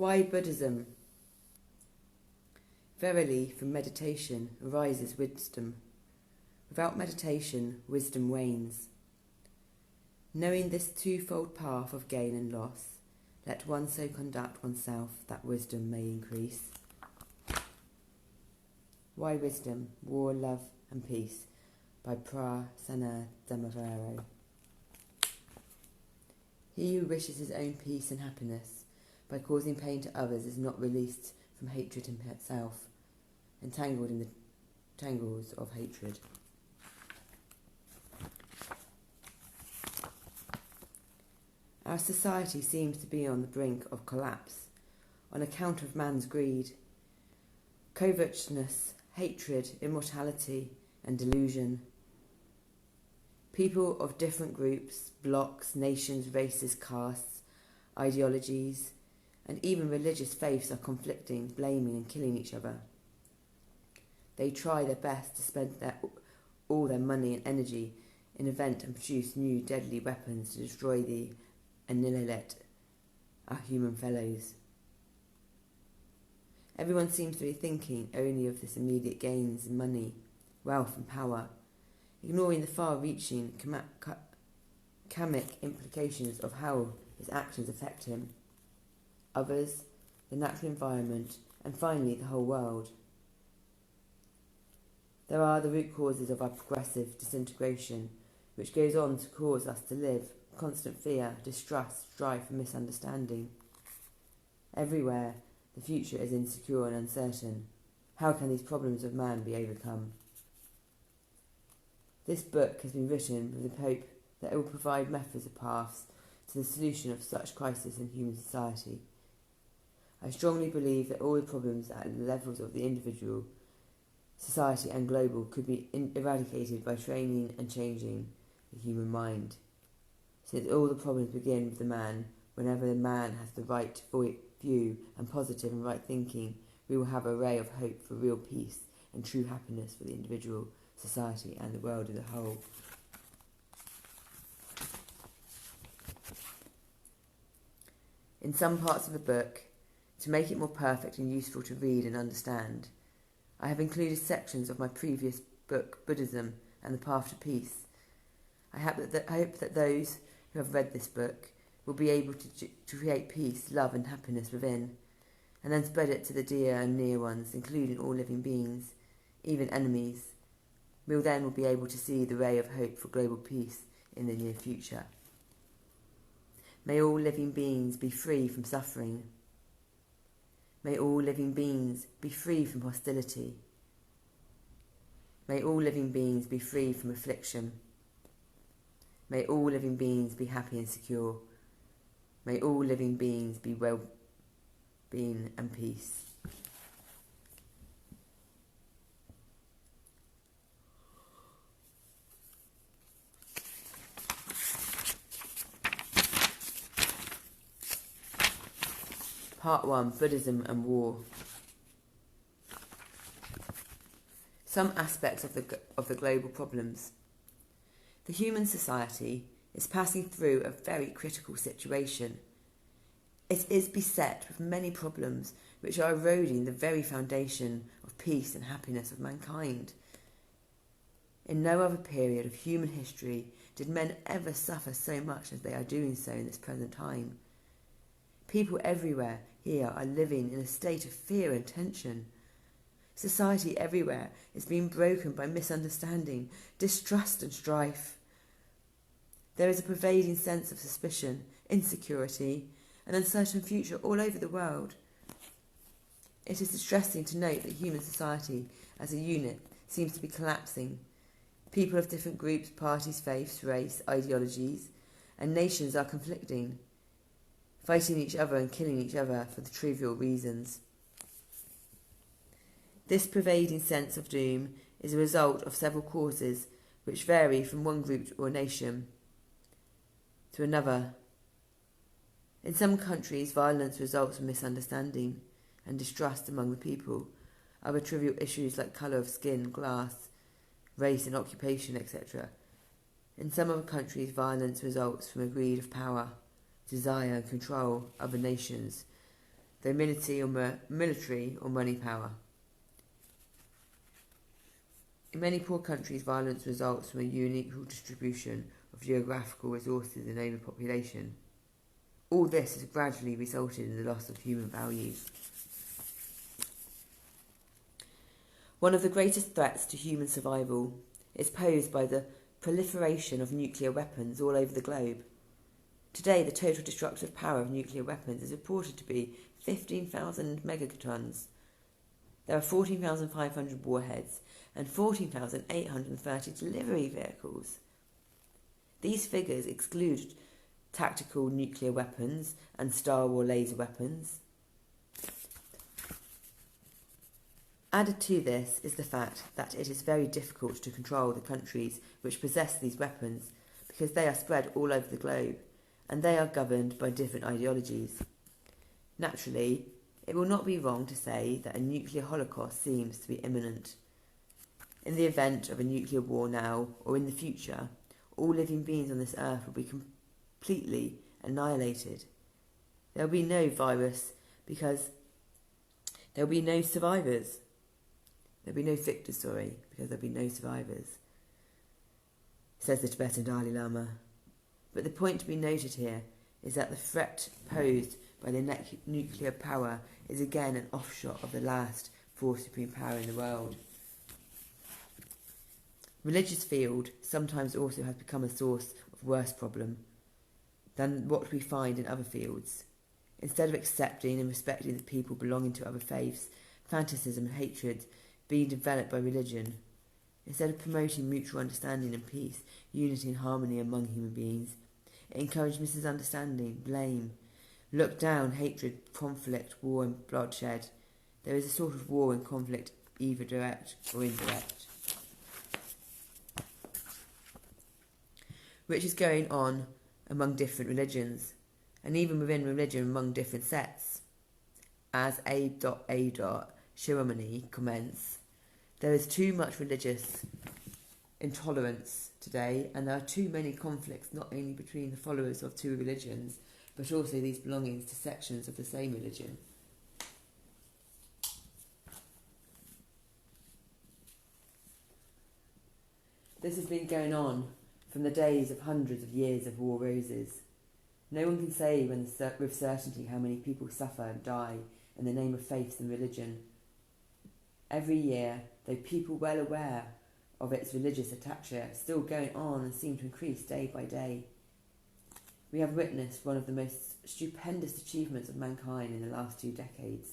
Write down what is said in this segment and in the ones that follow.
Why Buddhism? Verily, from meditation arises wisdom. Without meditation, wisdom wanes. Knowing this twofold path of gain and loss, let one so conduct oneself that wisdom may increase. Why Wisdom? War, Love and Peace by Prasanna Damavero. He who wishes his own peace and happiness by causing pain to others is not released from hatred himself, entangled in the tangles of hatred. Our society seems to be on the brink of collapse on account of man's greed, covetousness, hatred, immortality and delusion. People of different groups, blocks, nations, races, castes, ideologies, and even religious faiths are conflicting, blaming and killing each other. They try their best to spend all their money and energy in invent and produce new deadly weapons to destroy and annihilate our human fellows. Everyone seems to be thinking only of this immediate gains in money, wealth and power, ignoring the far-reaching karmic implications of how his actions affect him, others, the natural environment, and finally the whole world. There are the root causes of our progressive disintegration, which goes on to cause us to live in constant fear, distrust, strife and misunderstanding. Everywhere, the future is insecure and uncertain. How can these problems of man be overcome? This book has been written with the hope that it will provide methods or paths to the solution of such crisis in human society. I strongly believe that all the problems at the levels of the individual, society and global could be eradicated by training and changing the human mind. Since all the problems begin with the man, whenever the man has the right view and positive and right thinking, we will have a ray of hope for real peace and true happiness for the individual, society and the world as a whole. In some parts of the book, to make it more perfect and useful to read and understand, I have included sections of my previous book, Buddhism and the Path to Peace. I hope that those who have read this book will be able to create peace, love and happiness within, and then spread it to the dear and near ones, including all living beings, even enemies. We will then be able to see the ray of hope for global peace in the near future. May all living beings be free from suffering. May all living beings be free from hostility. May all living beings be free from affliction. May all living beings be happy and secure. May all living beings be well-being and peace. Part 1. Buddhism and War. Some aspects of the global problems. The human society is passing through a very critical situation. It is beset with many problems which are eroding the very foundation of peace and happiness of mankind. In no other period of human history did men ever suffer so much as they are doing so in this present time. People everywhere here are living in a state of fear and tension. Society everywhere is being broken by misunderstanding, distrust and strife. There is a pervading sense of suspicion, insecurity, an uncertain future all over the world. It is distressing to note that human society as a unit seems to be collapsing. People of different groups, parties, faiths, race, ideologies, and nations are conflicting, fighting each other and killing each other for the trivial reasons. This pervading sense of doom is a result of several causes which vary from one group or nation to another. In some countries, violence results from misunderstanding and distrust among the people. Other trivial issues like colour of skin, class, race and occupation, etc. In some other countries, violence results from a greed of power, desire and control other nations, though military or money power. In many poor countries, violence results from a unequal distribution of geographical resources and overpopulation. All this has gradually resulted in the loss of human values. One of the greatest threats to human survival is posed by the proliferation of nuclear weapons all over the globe. Today, the total destructive power of nuclear weapons is reported to be 15,000 megatons. There are 14,500 warheads and 14,830 delivery vehicles. These figures exclude tactical nuclear weapons and Star Wars laser weapons. Added to this is the fact that it is very difficult to control the countries which possess these weapons because they are spread all over the globe and they are governed by different ideologies. Naturally, it will not be wrong to say that a nuclear holocaust seems to be imminent. In the event of a nuclear war now or in the future, all living beings on this earth will be completely annihilated. There will be no virus because there will be no survivors. There will be no victors, because there will be no survivors, says the Tibetan Dalai Lama. But the point to be noted here is that the threat posed by the nuclear power is again an offshot of the last force supreme power in the world. Religious field sometimes also has become a source of worse problem than what we find in other fields. Instead of accepting and respecting the people belonging to other faiths, fanaticism and hatred being developed by religion. Instead of promoting mutual understanding and peace, unity and harmony among human beings, it encouraged misunderstanding, blame, look down, hatred, conflict, war and bloodshed. There is a sort of war and conflict, either direct or indirect, which is going on among different religions, and even within religion among different sects. As A. Shiromani comments, there is too much religious intolerance today, and there are too many conflicts not only between the followers of two religions, but also these belongings to sections of the same religion. This has been going on from the days of hundreds of years of war roses. No one can say with certainty how many people suffer and die in the name of faith and religion. Every year, though people well aware of its religious attachment are still going on and seem to increase day by day. We have witnessed one of the most stupendous achievements of mankind in the last 2 decades.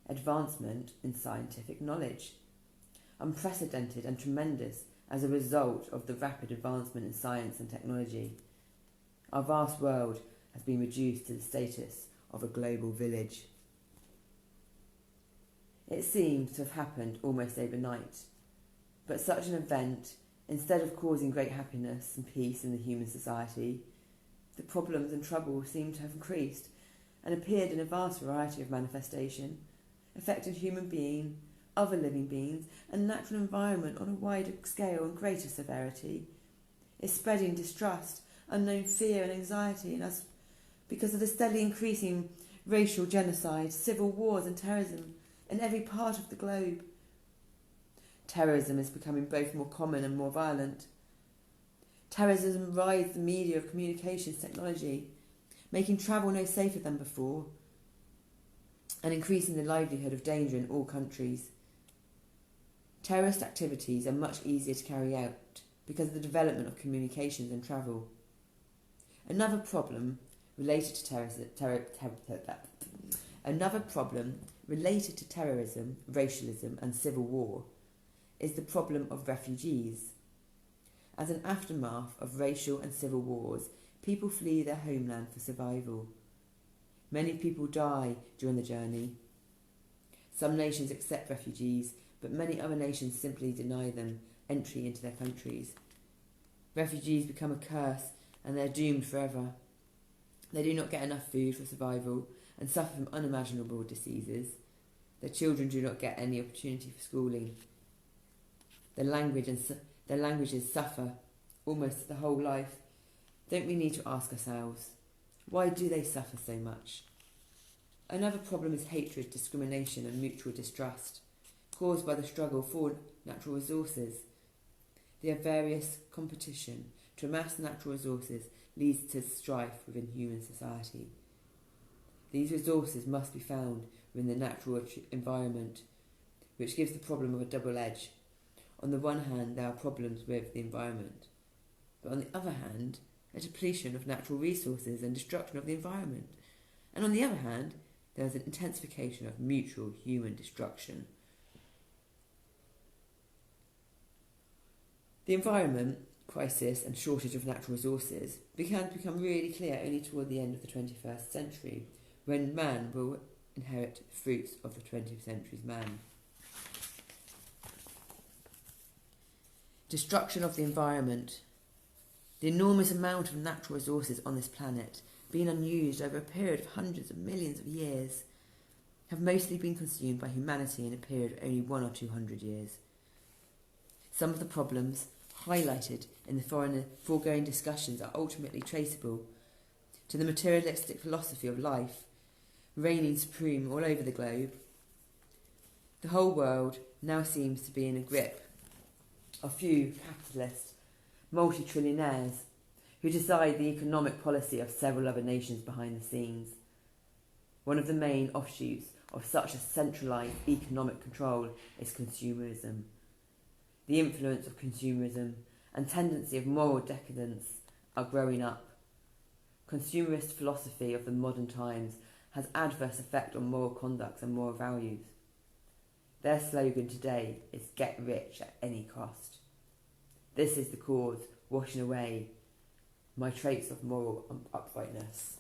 Advancement in scientific knowledge. Unprecedented and tremendous as a result of the rapid advancement in science and technology. Our vast world has been reduced to the status of a global village. It seems to have happened almost overnight, but such an event, instead of causing great happiness and peace in the human society, the problems and troubles seem to have increased and appeared in a vast variety of manifestation, affecting human being, other living beings, and natural environment on a wider scale and greater severity. Is spreading distrust, unknown fear and anxiety in us because of the steadily increasing racial genocide, civil wars and terrorism in every part of the globe. Terrorism is becoming both more common and more violent. Terrorism rides the media of communications technology, making travel no safer than before, and increasing the livelihood of danger in all countries. Terrorist activities are much easier to carry out because of the development of communications and travel. Another problem related to terrorism, racialism and civil war is the problem of refugees. As an aftermath of racial and civil wars, people flee their homeland for survival. Many people die during the journey. Some nations accept refugees, but many other nations simply deny them entry into their countries. Refugees become a curse and they are doomed forever. They do not get enough food for survival and suffer from unimaginable diseases. Their children do not get any opportunity for schooling. Their languages suffer almost their whole life. Don't we need to ask ourselves, why do they suffer so much? Another problem is hatred, discrimination and mutual distrust, caused by the struggle for natural resources. The various competition to amass natural resources leads to strife within human society. These resources must be found within the natural environment, which gives the problem of a double edge. On the one hand, there are problems with the environment, but on the other hand, a depletion of natural resources and destruction of the environment. And on the other hand, there is an intensification of mutual human destruction. The environment crisis and shortage of natural resources began to become really clear only toward the end of the 21st century, when man will inherit the fruits of the 20th century's man. Destruction of the environment. The enormous amount of natural resources on this planet, being unused over a period of hundreds of millions of years, have mostly been consumed by humanity in a period of only 100 or 200 years. Some of the problems highlighted in the foregoing discussions are ultimately traceable to the materialistic philosophy of life reigning supreme all over the globe. The whole world now seems to be in a grip of few capitalist multi-trillionaires who decide the economic policy of several other nations behind the scenes. One of the main offshoots of such a centralised economic control is consumerism. The influence of consumerism and tendency of moral decadence are growing up. Consumerist philosophy of the modern times has adverse effect on moral conduct and moral values. Their slogan today is "Get rich at any cost." This is the cause washing away my traits of moral uprightness.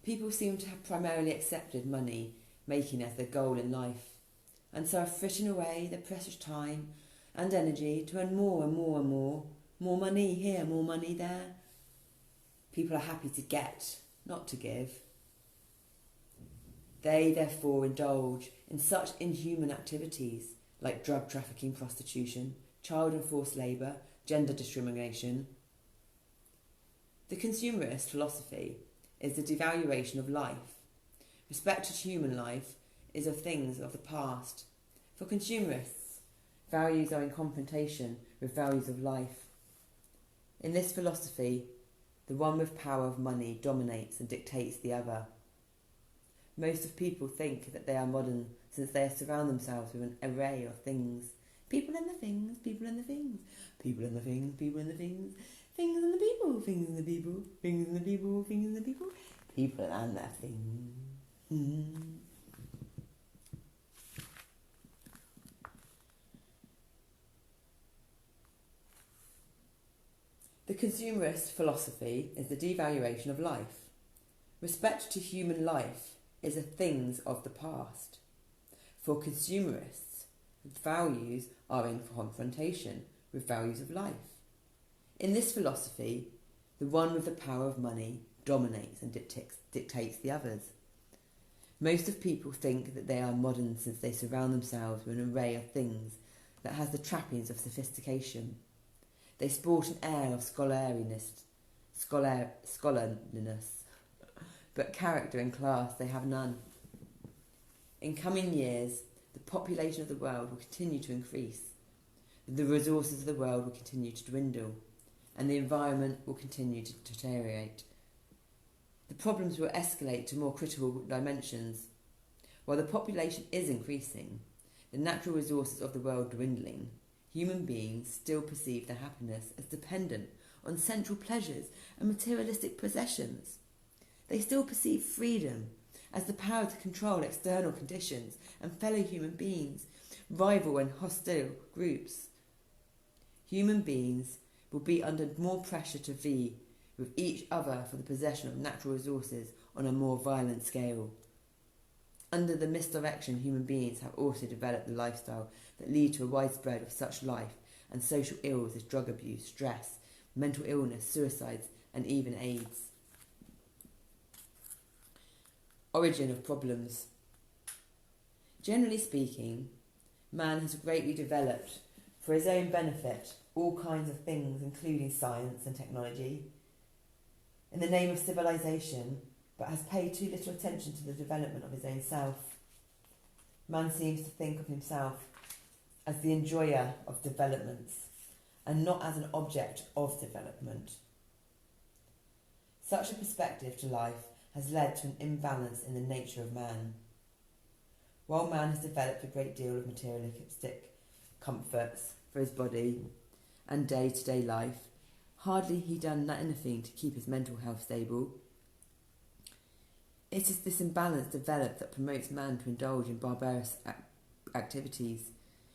People seem to have primarily accepted money making as their goal in life, and so are fritting away their precious time and energy to earn more and more and more. More money here, more money there. People are happy to get, not to give. They therefore indulge in such inhuman activities like drug trafficking, prostitution, child and forced labour, gender discrimination. The consumerist philosophy is the devaluation of life. Respect to human life is of things of the past. For consumerists, values are in confrontation with values of life. In this philosophy, the one with power of money dominates and dictates the other. Most of people think that they are modern since they surround themselves with an array of things. People and the things, people and the things, people and the things, people and the things, things and the people, things and the people, things and the people, things and the people, people and the things. The consumerist philosophy is the devaluation of life. Respect to human life is a things of the past. For consumerists, values are in confrontation with values of life. In this philosophy, the one with the power of money dominates and dictates the others. Most of people think that they are modern since they surround themselves with an array of things that has the trappings of sophistication. They sport an air of scholarliness, but character and class they have none. In coming years, the population of the world will continue to increase, the resources of the world will continue to dwindle, and the environment will continue to deteriorate. The problems will escalate to more critical dimensions. While the population is increasing, the natural resources of the world dwindling, human beings still perceive their happiness as dependent on sensual pleasures and materialistic possessions. They still perceive freedom as the power to control external conditions and fellow human beings, rival and hostile groups. Human beings will be under more pressure to vie with each other for the possession of natural resources on a more violent scale. Under the misdirection, human beings have also developed the lifestyle that lead to a widespread of such life and social ills as drug abuse, stress, mental illness, suicides, and even AIDS. Origin of problems. Generally speaking, man has greatly developed, for his own benefit, all kinds of things, including science and technology. In the name of civilization, but has paid too little attention to the development of his own self. Man seems to think of himself as the enjoyer of developments, and not as an object of development. Such a perspective to life has led to an imbalance in the nature of man. While man has developed a great deal of materialistic comforts for his body and day-to-day life, hardly he done anything to keep his mental health stable. It is this imbalance developed that promotes man to indulge in barbarous activities,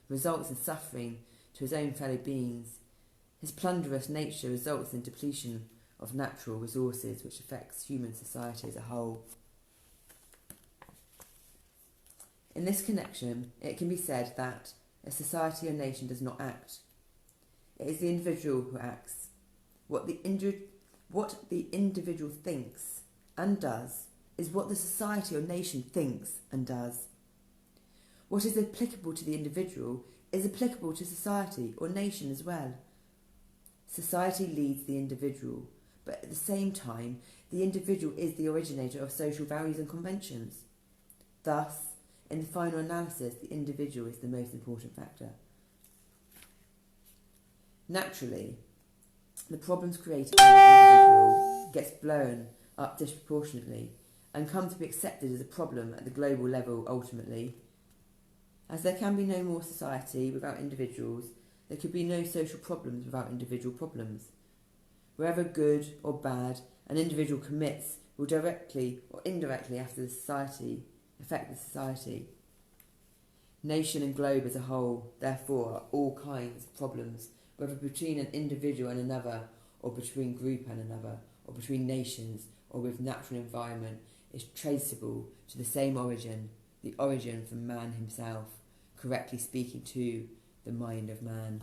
results in suffering to his own fellow beings. His plunderous nature results in depletion of natural resources, which affects human society as a whole. In this connection, it can be said that a society or nation does not act. It is the individual who acts. What the individual thinks and does is what the society or nation thinks and does. What is applicable to the individual is applicable to society or nation as well. Society leads the individual, but at the same time, the individual is the originator of social values and conventions. Thus, in the final analysis, the individual is the most important factor. Naturally, the problems created by the individual gets blown up disproportionately and come to be accepted as a problem at the global level ultimately. As there can be no more society without individuals, there could be no social problems without individual problems. Wherever good or bad an individual commits will directly or indirectly affect the society. Nation and globe as a whole, therefore, are all kinds of problems, whether between an individual and another, or between group and another, or between nations, or with natural environment, is traceable to the same origin, the origin from man himself, correctly speaking to the mind of man.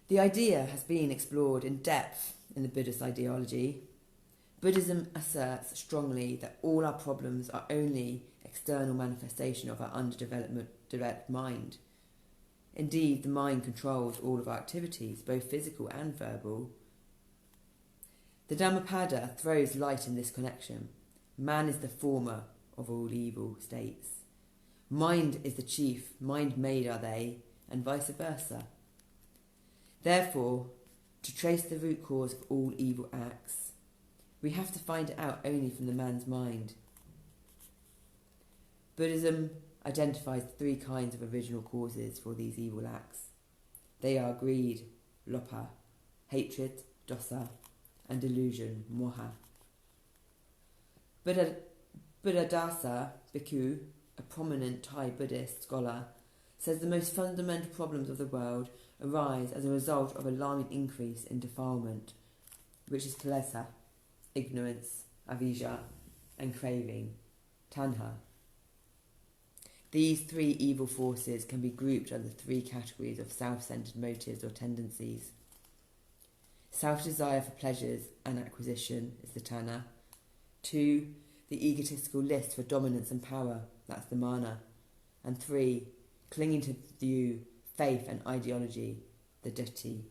The idea has been explored in depth in the Buddhist ideology. Buddhism asserts strongly that all our problems are only external manifestation of our underdeveloped mind. Indeed, the mind controls all of our activities, both physical and verbal. The Dhammapada throws light in this connection. Man is the former of all evil states. Mind is the chief, mind-made are they, and vice versa. Therefore, to trace the root cause of all evil acts, we have to find it out only from the man's mind. Buddhism identifies 3 kinds of original causes for these evil acts. They are greed, lopha, hatred, dosa, and delusion, moha. Buddhadasa Bhikkhu, a prominent Thai Buddhist scholar, says the most fundamental problems of the world arise as a result of alarming increase in defilement, which is kilesa, ignorance, avijja, and craving, tanha. These 3 evil forces can be grouped under 3 categories of self-centered motives or tendencies. Self-desire for pleasures and acquisition is the tanha. 2, the egotistical list for dominance and power, that's the mana. And 3, clinging to view, faith and ideology, the ditthi.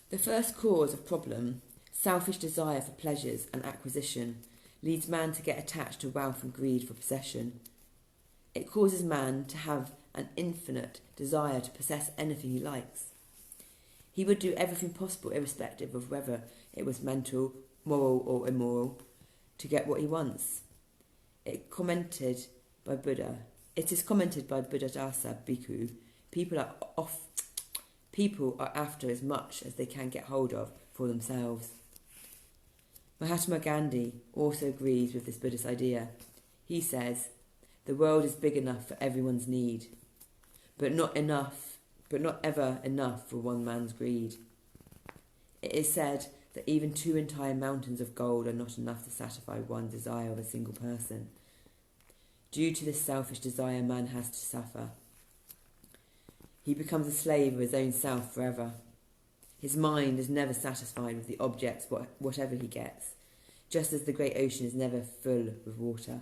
The first cause of problem, selfish desire for pleasures and acquisition, leads man to get attached to wealth and greed for possession. It causes man to have an infinite desire to possess anything he likes. He would do everything possible, irrespective of whether it was mental, moral or immoral, to get what he wants. It is commented by Buddhadasa Bhikkhu, people are after as much as they can get hold of for themselves. Mahatma Gandhi also agrees with this Buddhist idea. He says, the world is big enough for everyone's need, but not ever enough for one man's greed. It is said that even 2 entire mountains of gold are not enough to satisfy one desire of a single person. Due to this selfish desire, man has to suffer. He becomes a slave of his own self forever. His mind is never satisfied with the objects, whatever he gets, just as the great ocean is never full with water.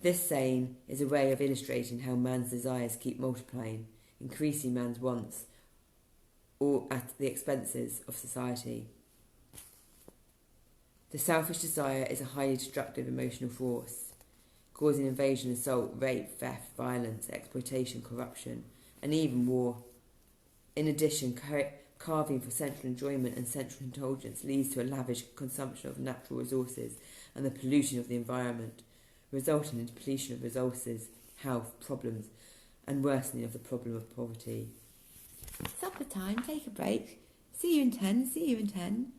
This saying is a way of illustrating how man's desires keep multiplying, increasing man's wants, all at the expenses of society. The selfish desire is a highly destructive emotional force, causing invasion, assault, rape, theft, violence, exploitation, corruption, and even war. In addition, carving for sensual enjoyment and sensual indulgence leads to a lavish consumption of natural resources and the pollution of the environment, resulting in depletion of resources, health problems, and worsening of the problem of poverty. Supper time, take a break. See you in 10.